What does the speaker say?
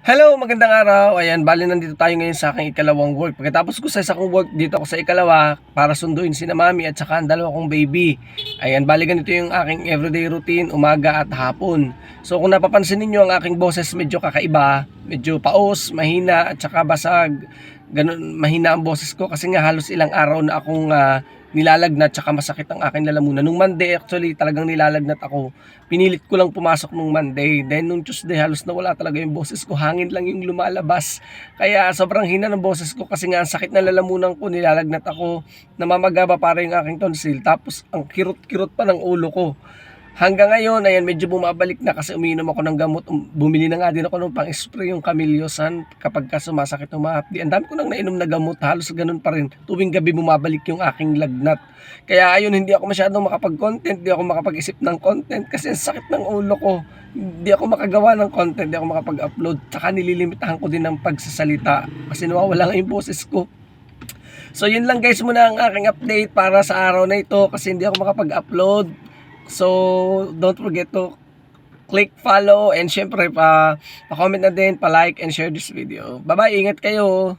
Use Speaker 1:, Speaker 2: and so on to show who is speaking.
Speaker 1: Hello, magandang araw. Ayan, bali nandito tayo ngayon sa aking ikalawang work. Pagkatapos ko sa isa kong work, dito ako sa ikalawa para sunduin sina mami at saka ang dalawa kong baby. Ayan, bali ganito yung aking everyday routine, umaga at hapon. So kung napapansin niyo ang aking boses medyo kakaiba, medyo paos, mahina at saka basag. Ganun, mahina ang boses ko kasi nga halos ilang araw na akong nilalagnat tsaka masakit ang aking lalamunan. Nung Monday actually talagang nilalagnat ako. Pinilit ko lang pumasok nung Monday. Then nung Tuesday halos nawala talaga yung boses ko. Hangin lang yung lumalabas. Kaya sobrang hina ng boses ko kasi nga ang sakit na lalamunan ko, nilalagnat ako. Namamagaba para yung aking tonsil. Tapos ang kirot-kirot pa ng ulo ko. Hanggang ngayon, ayan, medyo bumabalik na kasi umiinom ako ng gamot. Bumili na nga din ako ng pang-spray yung Camiliosan kapag ka sumasakit ng mga hapdi. Ang dami ko nang nainom na gamot, halos ganun pa rin. Tuwing gabi bumabalik yung aking lagnat. Kaya ayun, hindi ako masyadong makapag-content, hindi ako makapag-isip ng content kasi ang sakit ng ulo ko. Hindi ako makagawa ng content, hindi ako makapag-upload. Tsaka nililimitahan ko din ng pagsasalita kasi nawawala nga yung boses ko. So yun lang guys muna ang aking update para sa araw na ito kasi hindi ako makapag-upload. So don't forget to click follow and syempre pa comment na din, pa like and share this video. Bye bye, ingat kayo.